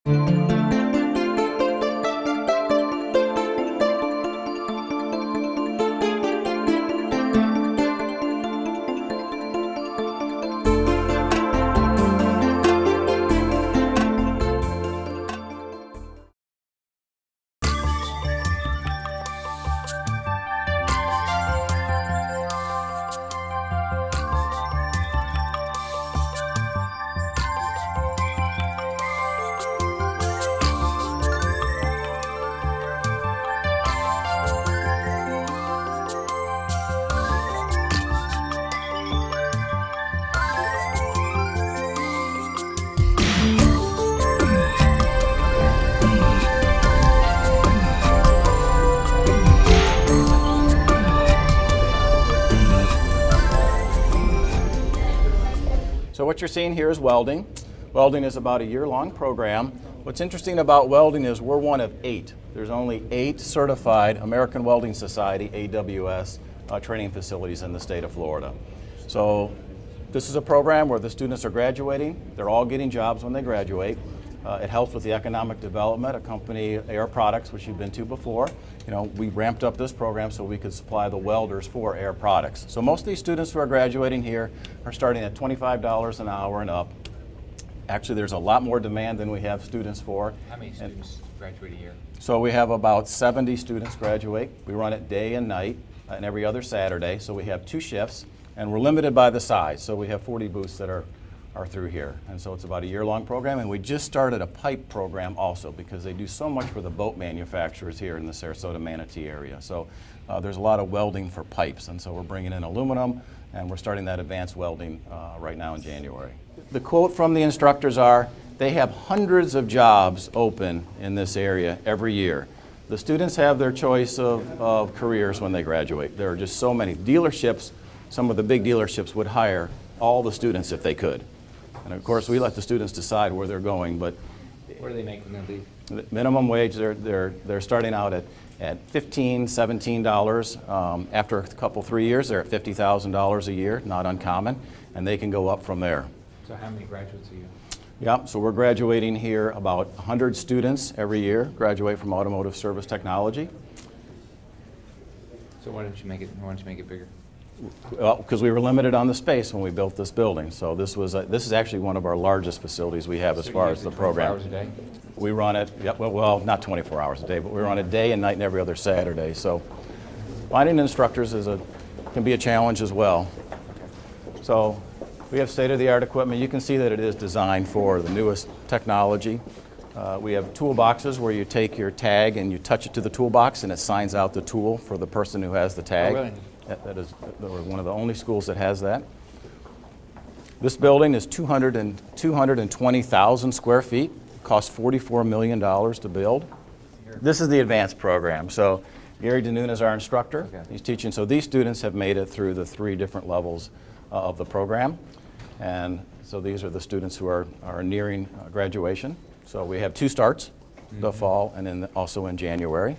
So what you're seeing here is welding. Welding is about a year-long program. What's interesting about welding is we're one of 8. There's only 8 certified American Welding Society, AWS, training facilities in the state of Florida. So this is a program where the students are graduating. They're all getting jobs when they graduate. It helps with the economic development. A company, Air Products, which you've been to before, we ramped up this program so we could supply the welders for Air Products. So most of these students who are graduating here are starting at $25 an hour and up. Actually, there's a lot more demand than we have students for. How many students graduate a year? So we have about 70 students graduate. We run it day and night and every other Saturday. So we have 2 shifts, and we're limited by the size. So we have 40 booths that are through here. And so it's about a year-long program, and we just started a pipe program also because they do so much for the boat manufacturers here in the Sarasota Manatee area. So there's a lot of welding for pipes, and so we're bringing in aluminum, and we're starting that advanced welding right now in January. The quote from the instructors are, they have hundreds of jobs open in this area every year. The students have their choice of careers when they graduate. There are just so many. Dealerships, some of the big dealerships would hire all the students if they could. And of course, we let the students decide where they're going, but what do they make when they leave? the minimum wage, they're starting out at $15, $17. After a couple, 3 years, they're at $50,000 a year, not uncommon, and they can go up from there. So how many graduates a year? Yeah, so we're graduating here about 100 students every year, graduate from automotive service technology. So why don't you make it bigger? Well, because we were limited on the space when we built this building. So this is actually one of our largest facilities we have as far as the program. 24 hours a day? We run it, well, not 24 hours a day, but we run it day and night and every other Saturday. So finding instructors can be a challenge as well. So we have state-of-the-art equipment. You can see that it is designed for the newest technology. We have toolboxes where you take your tag and you touch it to the toolbox and it signs out the tool for the person who has the tag. Oh, really? We're one of the only schools that has that. This building is 220,000 square feet. It cost $44 million to build. This is the advanced program. So Gary DeNoon is our instructor. Okay. He's teaching. So these students have made it through the 3 different levels of the program. And so these are the students who are nearing graduation. So we have 2 starts, the fall and then also in January.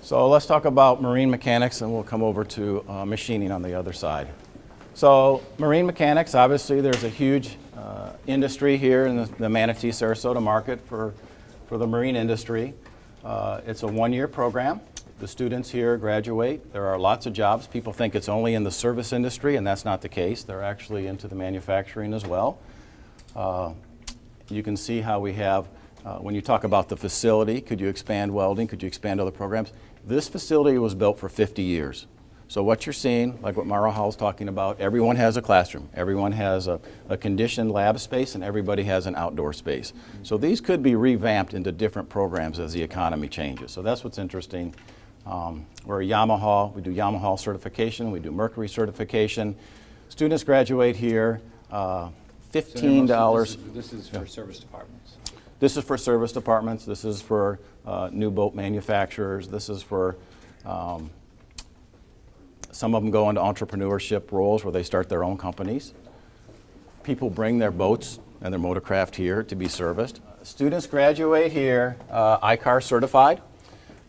So let's talk about marine mechanics, and we'll come over to machining on the other side. So marine mechanics, obviously there's a huge industry here in the Manatee Sarasota market for the marine industry. It's a 1-year program. The students here graduate. There are lots of jobs. People think it's only in the service industry, and that's not the case. They're actually into the manufacturing as well. You can see how we have, when you talk about the facility, could you expand welding, could you expand other programs? This facility was built for 50 years. So what you're seeing, like what Mara Hall's talking about, everyone has a classroom, everyone has a conditioned lab space, and everybody has an outdoor space. So these could be revamped into different programs as the economy changes. So that's what's interesting. We're a Yamaha, we do Yamaha certification, we do Mercury certification. Students graduate here, $15. So this is for service departments. This is for service departments. This is for new boat manufacturers. This is for some of them go into entrepreneurship roles where they start their own companies. People bring their boats and their motorcraft here to be serviced. Students graduate here ICAR certified.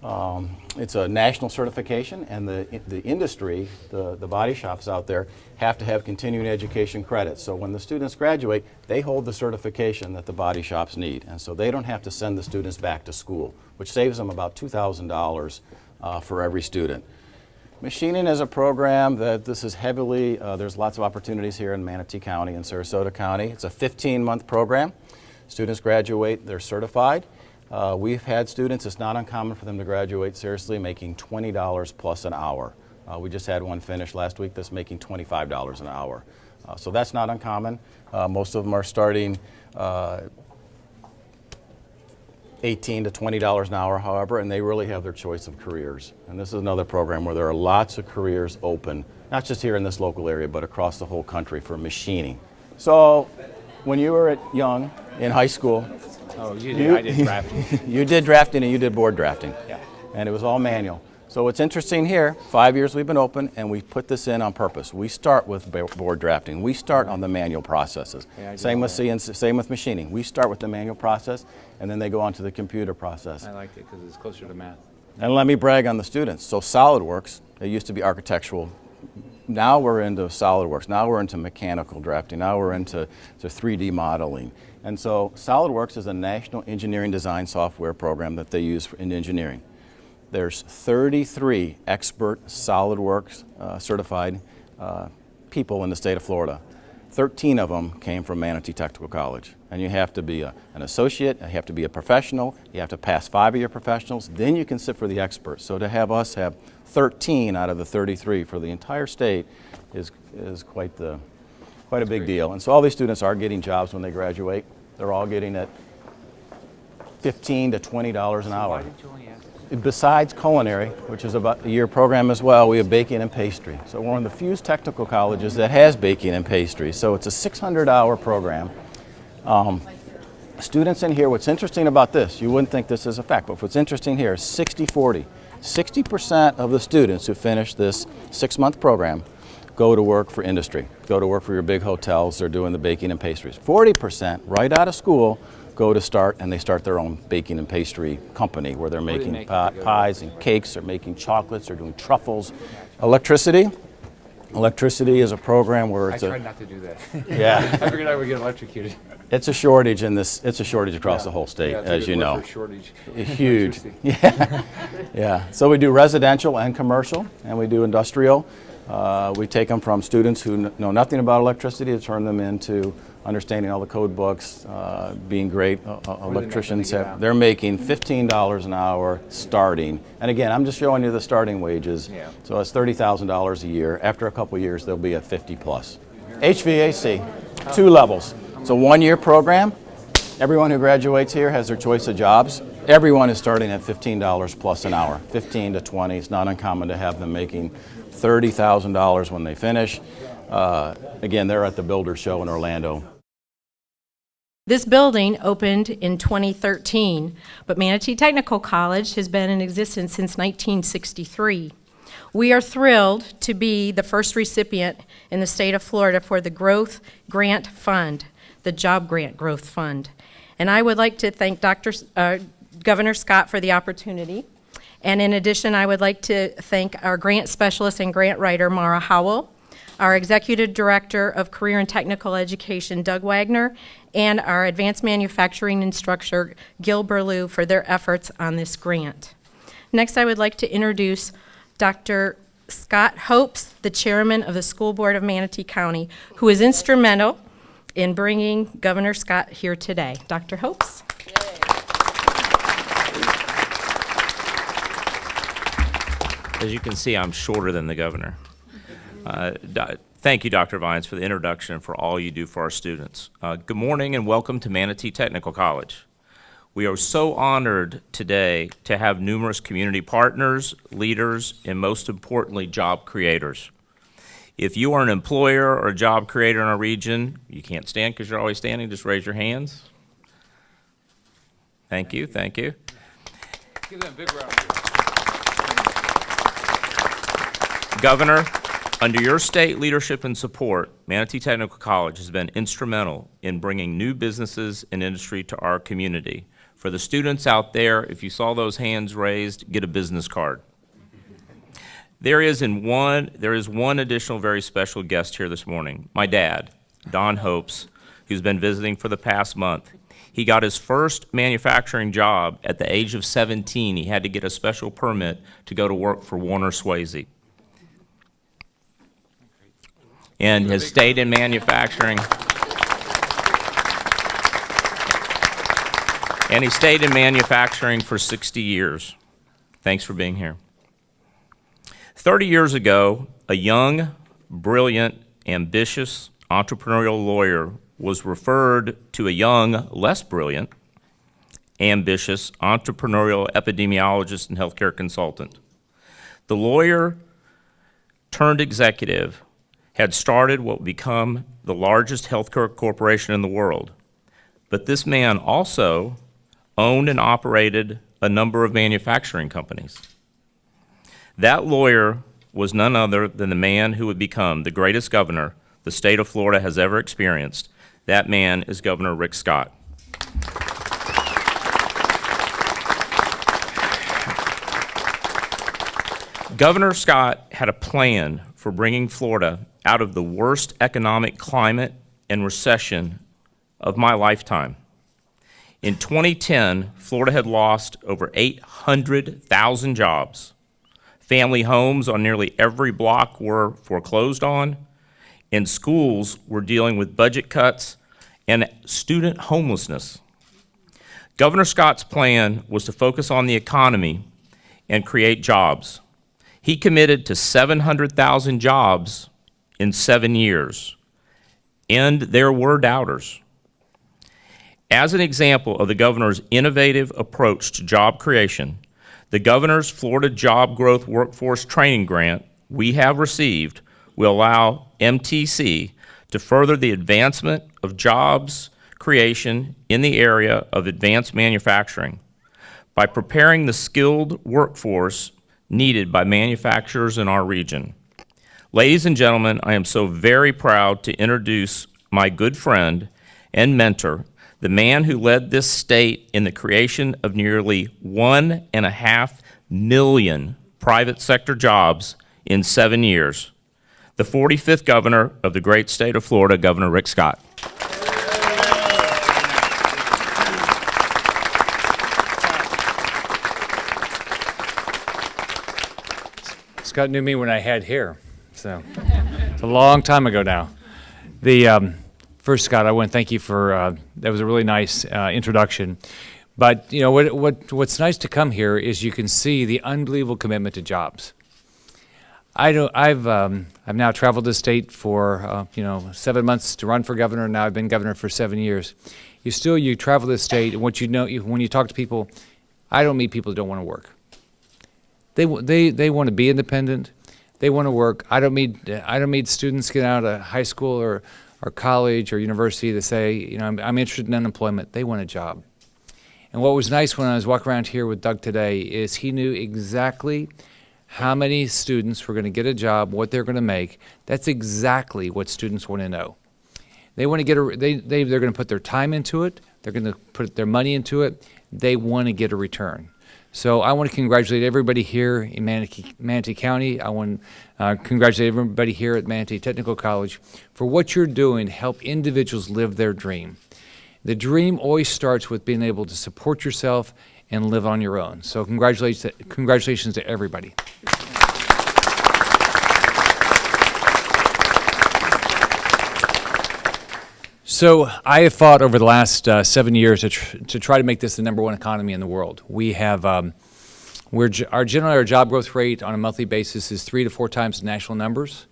It's a national certification, and the industry, the body shops out there, have to have continuing education credits. So when the students graduate, they hold the certification that the body shops need, and so they don't have to send the students back to school, which saves them about $2,000 for every student. Machining is a program that this is heavily, there's lots of opportunities here in Manatee County and Sarasota County. It's a 15-month program. Students graduate, they're certified. We've had students, it's not uncommon for them to graduate seriously making $20 plus an hour. We just had one finish last week that's making $25 an hour. So that's not uncommon. Most of them are starting $18 to $20 an hour, however, and they really have their choice of careers. And this is another program where there are lots of careers open, not just here in this local area, but across the whole country for machining. So when you were young, in high school, Oh, I did drafting. you did drafting and you did board drafting. Yeah. And it was all manual. So what's interesting here, 5 years we've been open, and we put this in on purpose. We start with board drafting. We start on the manual processes. Yeah, I same did with that. CNC, same with machining. We start with the manual process, and then they go on to the computer process. I liked it because it's closer to math. And let me brag on the students. So SolidWorks, it used to be architectural. Now we're into SolidWorks. Now we're into mechanical drafting. Now we're into 3D modeling. And so SolidWorks is a national engineering design software program that they use in engineering. There's 33 expert SolidWorks certified people in the state of Florida. 13 of them came from Manatee Technical College. And you have to be an associate, you have to be a professional, you have to pass 5 of your professionals, then you can sit for the experts. So to have us have 13 out of the 33 for the entire state is quite a big deal. And so all these students are getting jobs when they graduate. They're all getting at $15 to $20 an hour. Why did you only ask? Besides culinary, which is about a year program as well, we have baking and pastry. So we're one of the few technical colleges that has baking and pastry. So it's a 600-hour program. Students in here, what's interesting about this, you wouldn't think this is a fact, but what's interesting here is 60-40. 60% of the students who finish this 6-month program go to work for industry, go to work for your big hotels. They're doing the baking and pastries. 40% right out of school go to start, and they start their own baking and pastry company where they're What do they making make if they go to pies and cakes, they're making chocolates, they're doing truffles. Electricity. Electricity is a program where I it's tried not to do that. yeah, I figured I would get electrocuted. it's a shortage in this. It's a shortage across the whole state, Yeah, it's a as good you word know. for shortage. Huge. Electricity. Yeah. Yeah. So we do residential and commercial, and we do industrial. We take them from students who know nothing about electricity to turn them into understanding all the code books, being great electricians. when they get out? They're making $15 an hour starting. And again, I'm just showing you the starting wages. Yeah. So it's $30,000 a year. After a couple years, they'll be at 50 plus. HVAC, 2 levels. It's a 1-year program. Everyone who graduates here has their choice of jobs. Everyone is starting at $15 plus an hour, 15 to 20. It's not uncommon to have them making $30,000 when they finish. Again, they're at the Builders Show in Orlando. This building opened in 2013, but Manatee Technical College has been in existence since 1963. We are thrilled to be the first recipient in the state of Florida for the Growth Grant Fund, the Job Grant Growth Fund. And I would like to thank Governor Scott for the opportunity. And in addition, I would like to thank our grant specialist and grant writer, Mara Howell, our Executive Director of Career and Technical Education, Doug Wagner, and our Advanced Manufacturing Instructor, Gil Berlew, for their efforts on this grant. Next, I would like to introduce Dr. Scott Hopes, the Chairman of the School Board of Manatee County, who is instrumental in bringing Governor Scott here today. Dr. Hopes. As you can see, I'm shorter than the governor. Thank you, Dr. Vines, for the introduction and for all you do for our students. Good morning and welcome to Manatee Technical College. We are so honored today to have numerous community partners, leaders, and most importantly, job creators. If you are an employer or a job creator in our region, you can't stand because you're always standing, just raise your hands. Thank you, thank you. Give them a big round of applause. Governor, under your state leadership and support, Manatee Technical College has been instrumental in bringing new businesses and industry to our community, For the students out there, if you saw those hands raised, get a business card. There is one additional very special guest here this morning, my dad, Don Hopes, who's been visiting for the past month. He got his first manufacturing job at the age of 17. He had to get a special permit to go to work for Warner Swayze. And has stayed in manufacturing. And he stayed in manufacturing for 60 years. Thanks for being here. 30 years ago, a young, brilliant, ambitious, entrepreneurial lawyer was referred to a young, less brilliant, ambitious, entrepreneurial epidemiologist and healthcare consultant. The lawyer turned executive had started what would become the largest healthcare corporation in the world. But this man also owned and operated a number of manufacturing companies. That lawyer was none other than the man who would become the greatest governor the state of Florida has ever experienced. That man is Governor Rick Scott. Governor Scott had a plan for bringing Florida out of the worst economic climate and recession of my lifetime. In 2010, Florida had lost over 800,000 jobs. Family homes on nearly every block were foreclosed on, and schools were dealing with budget cuts and student homelessness. Governor Scott's plan was to focus on the economy and create jobs. He committed to 700,000 jobs in 7 years, and there were doubters. As an example of the governor's innovative approach to job creation, the governor's Florida Job Growth Workforce Training Grant we have received will allow MTC to further the advancement of jobs creation in the area of advanced manufacturing by preparing the skilled workforce needed by manufacturers in our region. Ladies and gentlemen, I am so very proud to introduce my good friend and mentor, the man who led this state in the creation of nearly 1.5 million private sector jobs in 7 years, the 45th governor of the great state of Florida, Governor Rick Scott. Scott knew me when I had hair, so it's a long time ago now. First, Scott, I want to thank you for that was a really nice introduction. But you know what's nice to come here is you can see the unbelievable commitment to jobs. I've now traveled the state for 7 months to run for governor, and now I've been governor for 7 years. You travel the state, and what you know when you talk to people, I don't meet people that don't want to work. They want to be independent. They want to work. I don't meet students getting out of high school or college or university that say, I'm interested in unemployment. They want a job. And what was nice when I was walking around here with Doug today is he knew exactly how many students were going to get a job, what they're going to make. That's exactly what students want to know. They want to get they're going to put their time into it. They're going to put their money into it. They want to get a return. So I want to congratulate everybody here in Manatee County. I want to congratulate everybody here at Manatee Technical College for what you're doing to help individuals live their dream. The dream always starts with being able to support yourself and live on your own. So congratulations to everybody. So I have fought over the last 7 years to try to make this the #1 economy in the world. We have, our job growth rate on a monthly basis is 3 to 4 times the national numbers.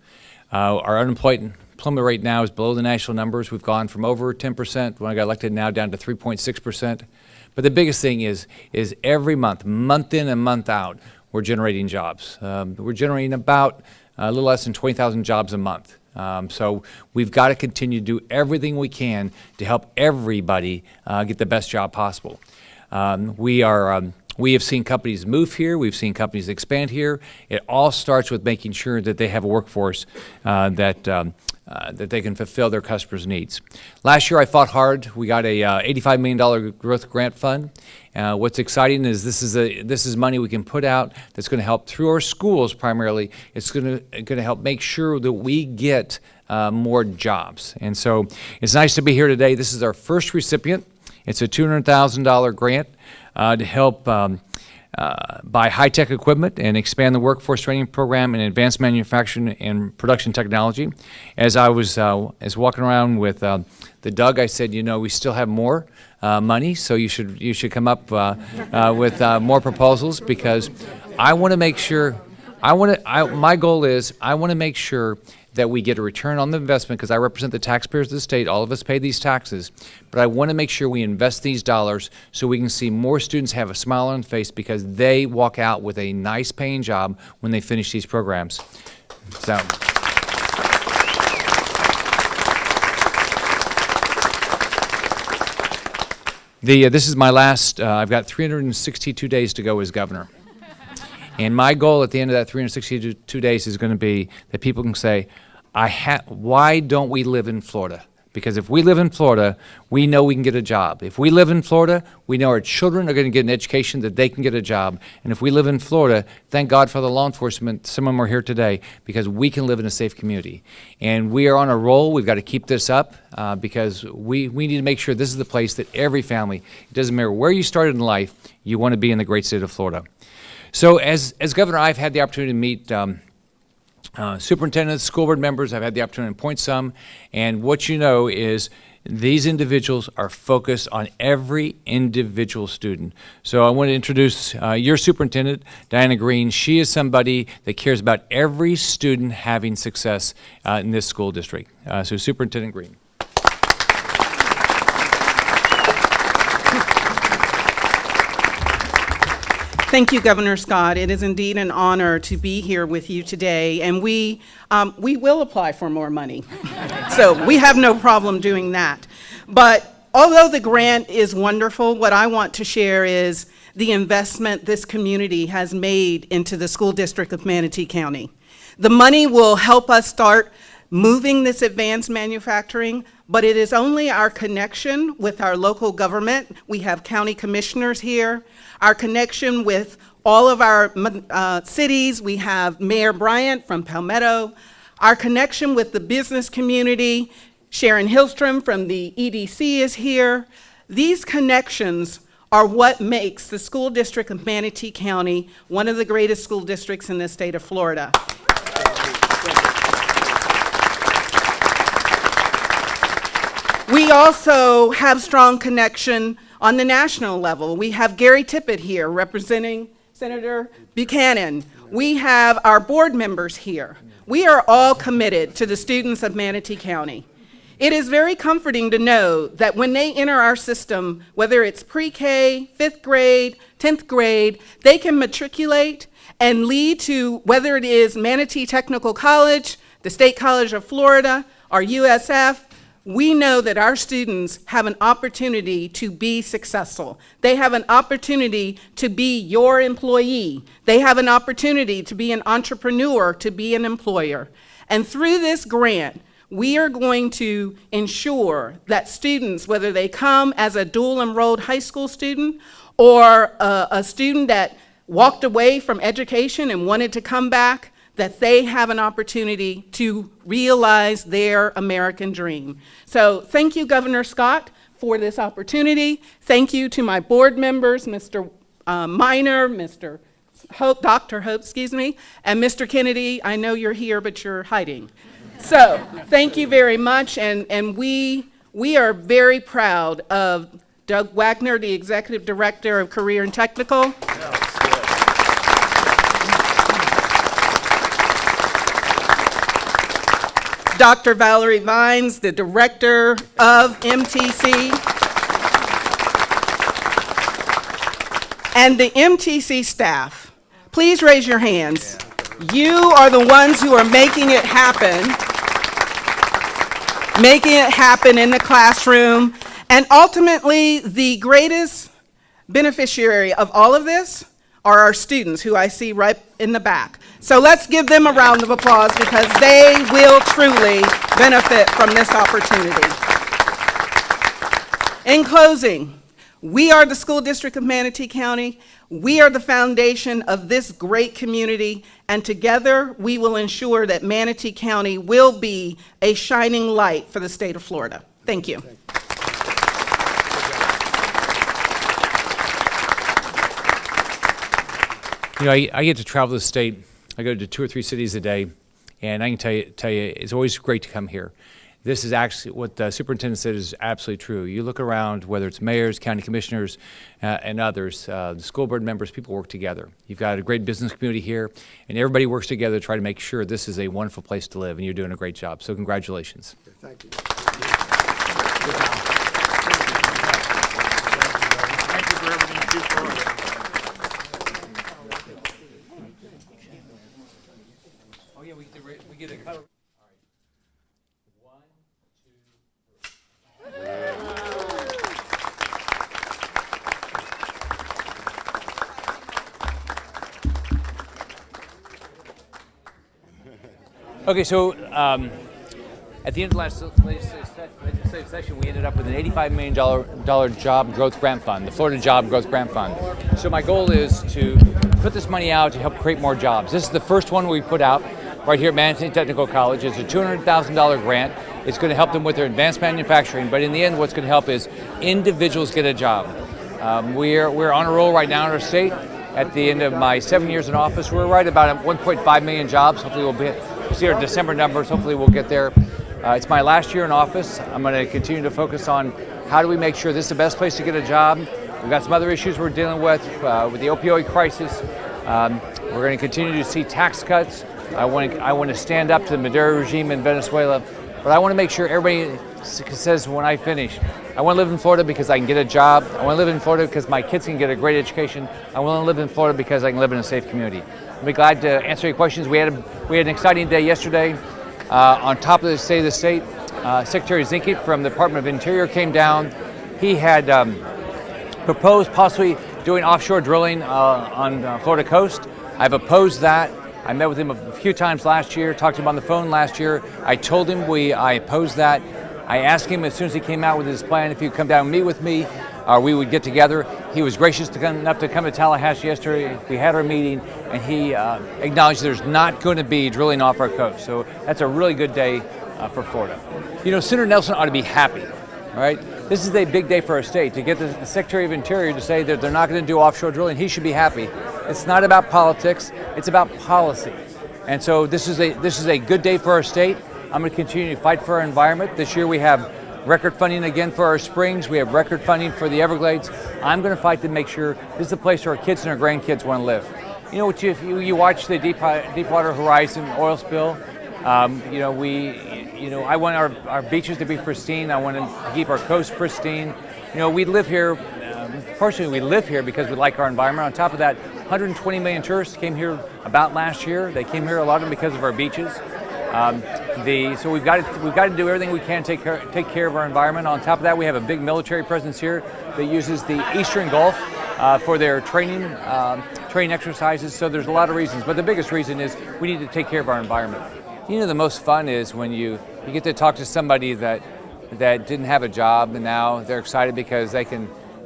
Our unemployment rate now is below the national numbers. We've gone from over 10% when I got elected now down to 3.6%. But the biggest thing is every month in and month out, we're generating jobs. We're generating about a little less than 20,000 jobs a month. So we've got to continue to do everything we can to help everybody get the best job possible. We are We have seen companies move here. We've seen companies expand here. It all starts with making sure that they have a workforce that they can fulfill their customers' needs. Last year, I fought hard. We got a $85 million growth grant fund. What's exciting is this is money we can put out that's going to help through our schools primarily. It's going to help make sure that we get more jobs. And so it's nice to be here today. This is our first recipient. It's a $200,000 grant to help buy high-tech equipment and expand the workforce training program in advanced manufacturing and production technology. As I was walking around with the Doug, I said, you know, we still have more money, so you should come up with more proposals, because I want to make sure. My goal is I want to make sure that we get a return on the investment, because I represent the taxpayers of the state. All of us pay these taxes, but I want to make sure we invest these dollars so we can see more students have a smile on their face because they walk out with a nice paying job when they finish these programs. So. This is my last, I've got 362 days to go as governor. And my goal at the end of that 362 days is going to be that people can say, why don't we live in Florida? Because if we live in Florida, we know we can get a job. If we live in Florida, we know our children are going to get an education that they can get a job. And if we live in Florida, thank God for the law enforcement. Some of them are here today because we can live in a safe community. And we are on a roll. We've got to keep this up because we need to make sure this is the place that every family, it doesn't matter where you started in life, you want to be in the great state of Florida. So as governor, I've had the opportunity to meet superintendents, school board members. I've had the opportunity to appoint some. And what you know is these individuals are focused on every individual student. So I want to introduce your superintendent, Diana Green. She is somebody that cares about every student having success in this school district. So Superintendent Green. Thank you, Governor Scott. It is indeed an honor to be here with you today, and we will apply for more money. So we have no problem doing that. But although the grant is wonderful, what I want to share is the investment this community has made into the school district of Manatee County. The money will help us start moving this advanced manufacturing, but it is only our connection with our local government. We have county commissioners here. Our connection with all of our cities. We have Mayor Bryant from Palmetto. Our connection with the business community. Sharon Hillstrom from the EDC is here. These connections are what makes the school district of Manatee County one of the greatest school districts in the state of Florida. We also have strong connection on the national level. We have Gary Tippett here representing Senator Buchanan. We have our board members here. We are all committed to the students of Manatee County. It is very comforting to know that when they enter our system, whether it's pre-K, 5th grade, 10th grade, they can matriculate and lead to, whether it is Manatee Technical College, the State College of Florida, or USF, we know that our students have an opportunity to be successful. They have an opportunity to be your employee. They have an opportunity to be an entrepreneur, to be an employer. And through this grant, we are going to ensure that students, whether they come as a dual enrolled high school student or a student that walked away from education and wanted to come back, that they have an opportunity to realize their American dream. So thank you, Governor Scott, for this opportunity. Thank you to my board members, Mr. Minor, Mr. Hope, Dr. Hope, and Mr. Kennedy. I know you're here, but you're hiding. So thank you very much, and we are very proud of Doug Wagner, the Executive Director of Career and Technical. Dr. Valerie Vines, the Director of MTC. And the MTC staff, please raise your hands. You are the ones who are making it happen in the classroom. And ultimately, the greatest beneficiary of all of this are our students, who I see right in the back. So let's give them a round of applause, because they will truly benefit from this opportunity. In closing, we are the School District of Manatee County. We are the foundation of this great community, and together we will ensure that Manatee County will be a shining light for the state of Florida. Thank you. You know, I get to travel the state. I go to 2 or 3 cities a day, and I can tell you, it's always great to come here. This is actually what the superintendent said is absolutely true. You look around, whether it's mayors, county commissioners, and others, the school board members, people work together. You've got a great business community here, and everybody works together to try to make sure this is a wonderful place to live, and you're doing a great job. So congratulations. Thank you. Thank you for everything you do for us. Oh yeah, we get a cover. Okay, so at the end of the last legislative session, we ended up with an $85 million job growth grant fund, the Florida Job Growth Grant Fund. So my goal is to put this money out to help create more jobs. This is the first one we put out right here at Manatee Technical College. It's a $200,000 grant. It's going to help them with their advanced manufacturing, but in the end, what's going to help is individuals get a job. We're on a roll right now in our state. At the end of my 7 years in office, we're right about 1.5 million jobs. Hopefully we'll see our December numbers. Hopefully we'll get there. It's my last year in office. I'm going to continue to focus on how do we make sure this is the best place to get a job. We've got some other issues we're dealing with the opioid crisis. We're going to continue to see tax cuts. I want to stand up to the Maduro regime in Venezuela, but I want to make sure everybody says when I finish, I want to live in Florida because I can get a job. I want to live in Florida because my kids can get a great education. I want to live in Florida because I can live in a safe community. I'll be glad to answer your questions. We had an exciting day yesterday. On top of the State of the State, Secretary Zinke from the Department of Interior came down. He had proposed possibly doing offshore drilling on Florida coast. I've opposed that. I met with him a few times last year, talked to him on the phone last year. I told him I opposed that. I asked him as soon as he came out with his plan if he would come down and meet with me, or we would get together. He was gracious enough to come to Tallahassee yesterday. We had our meeting, and he acknowledged there's not going to be drilling off our coast. So that's a really good day for Florida. You know, Senator Nelson ought to be happy, all right? This is a big day for our state. To get the Secretary of Interior to say that they're not going to do offshore drilling, he should be happy. It's not about politics, it's about policy. And so this is a good day for our state. I'm going to continue to fight for our environment. This year we have record funding again for our springs. We have record funding for the Everglades. I'm going to fight to make sure this is a place where our kids and our grandkids want to live. You know, if you watch the Deepwater Horizon oil spill, I want our beaches to be pristine. I want to keep our coast pristine. You know, we live here. Fortunately, we live here because we like our environment. On top of that, 120 million tourists came here about last year. They came here a lot of them because of our beaches. So we've got to do everything we can to take care of our environment. On top of that, we have a big military presence here that uses the Eastern Gulf for their training exercises. So there's a lot of reasons, but the biggest reason is we need to take care of our environment. You know, the most fun is when you get to talk to somebody that didn't have a job, and now they're excited because they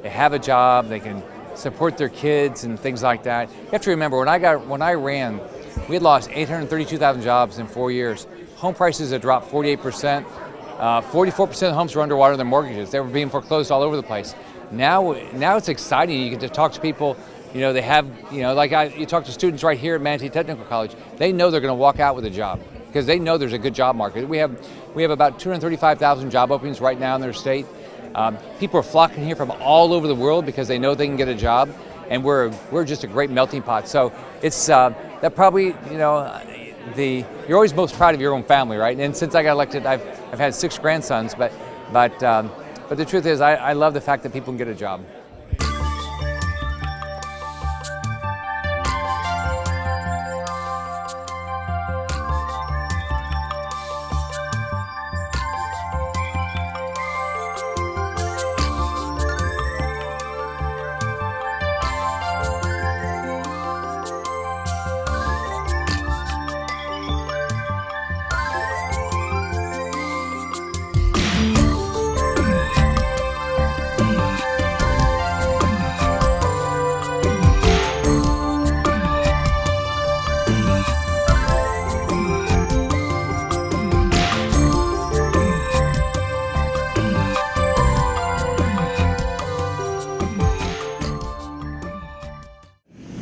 have a job, they can support their kids and things like that. You have to remember, when I ran, we had lost 832,000 jobs in 4 years. Home prices had dropped 48%. 44% of homes were underwater in their mortgages. They were being foreclosed all over the place. Now it's exciting. You get to talk to people. You know, they have, you talk to students right here at Manatee Technical College. They know they're going to walk out with a job because they know there's a good job market. We have about 235,000 job openings right now in their state. People are flocking here from all over the world because they know they can get a job, and we're just a great melting pot. So it's that probably, you're always most proud of your own family, right? And since I got elected, I've had 6 grandsons, but the truth is I love the fact that people can get a job.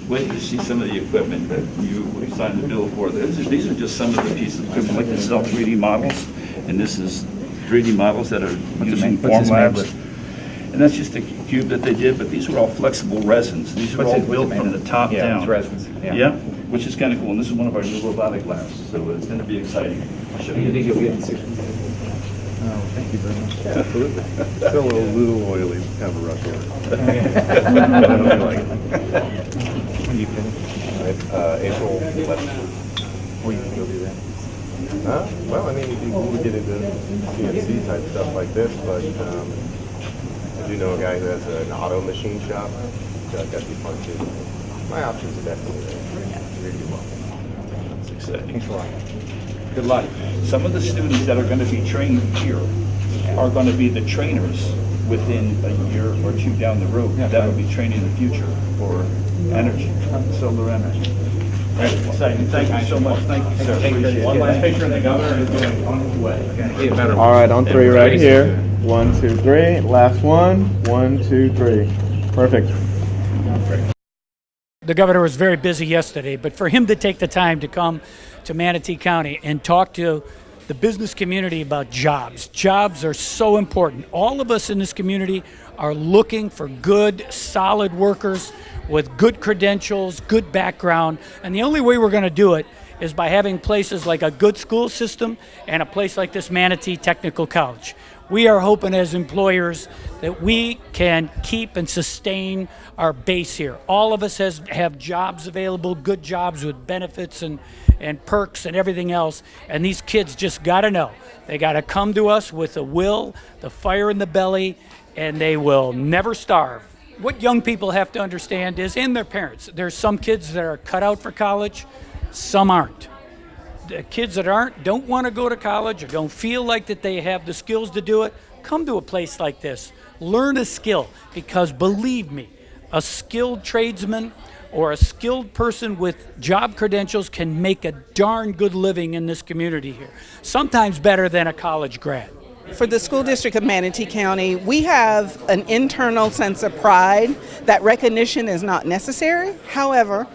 wait to see some of the equipment that we signed the bill for. These are just some of the pieces of equipment, like this is all 3D models, and this is 3D models that are using Formlabs. And that's just a cube that they did, but these were all flexible resins. These are all built from the top down. Yeah, it's resins. Yeah, which is kind of cool. And this is one of our new robotic labs, so it's going to be exciting. I'll show you. think you'll get in 6 months? Oh, thank you very much. Absolutely. Still a little oily, kind of a rough here. When you finish? April 11th. Or you can go do that? Well, I mean, we get into CNC type stuff like this, but I do know a guy who has an auto machine shop. So that'd be fun too. My options are definitely there. Really well. It's exciting. Thanks a lot. Good luck. Some of the students that are going to be trained here are going to be the trainers within a year or two down the road. Yeah, That will be training the future for energy, solar energy. Right. Exciting. Thank you so much. Thank you, sir. Appreciate it. One last picture, and the governor is going on his way. All right, on 3 right here. 1, 2, 3. Last one. 1, 2, 3. Perfect. The governor was very busy yesterday, but for him to take the time to come to Manatee County and talk to the business community about jobs. Jobs are so important. All of us in this community are looking for good, solid workers with good credentials, good background, and the only way we're going to do it is by having places like a good school system and a place like this Manatee Technical College. We are hoping as employers that we can keep and sustain our base here. All of us have jobs available, good jobs with benefits and perks and everything else, and these kids just got to know. They got to come to us with the will, the fire in the belly, and they will never starve. What young people have to understand is, and their parents, there's some kids that are cut out for college, some aren't. The kids that don't want to go to college or don't feel like that they have the skills to do it, come to a place like this. Learn a skill, because believe me, a skilled tradesman or a skilled person with job credentials can make a darn good living in this community here, sometimes better than a college grad. For the School District of Manatee County, we have an internal sense of pride that recognition is not necessary. However,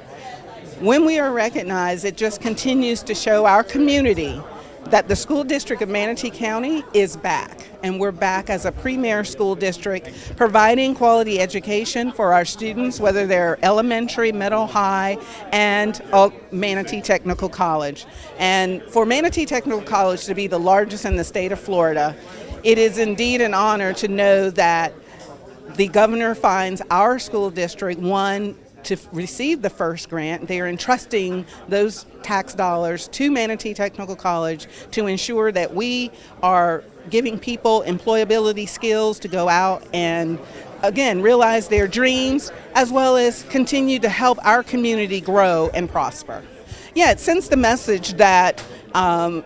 when we are recognized, it just continues to show our community that the School District of Manatee County is back. And we're back as a premier school district, providing quality education for our students, whether they're elementary, middle, high, and Manatee Technical College. And for Manatee Technical College to be the largest in the state of Florida, it is indeed an honor to know that the governor finds our school district one to receive the first grant. They are entrusting those tax dollars to Manatee Technical College to ensure that we are giving people employability skills to go out and, again, realize their dreams, as well as continue to help our community grow and prosper. Yeah, it sends the message that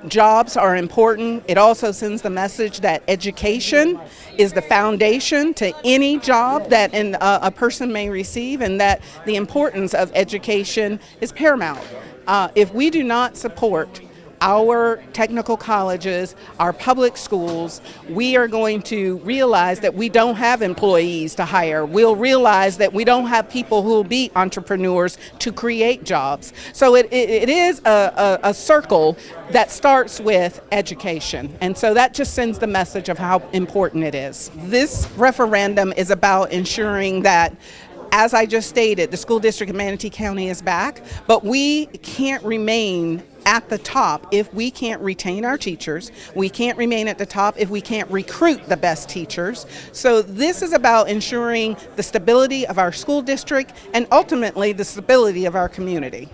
jobs are important. It also sends the message that education is the foundation to any job that a person may receive, and that the importance of education is paramount. If we do not support our technical colleges, our public schools, we are going to realize that we don't have employees to hire. We'll realize that we don't have people who will be entrepreneurs to create jobs. So it is a circle that starts with education. And so that just sends the message of how important it is. This referendum is about ensuring that, as I just stated, the School District of Manatee County is back, but we can't remain at the top if we can't retain our teachers. We can't remain at the top if we can't recruit the best teachers. So this is about ensuring the stability of our school district and ultimately the stability of our community.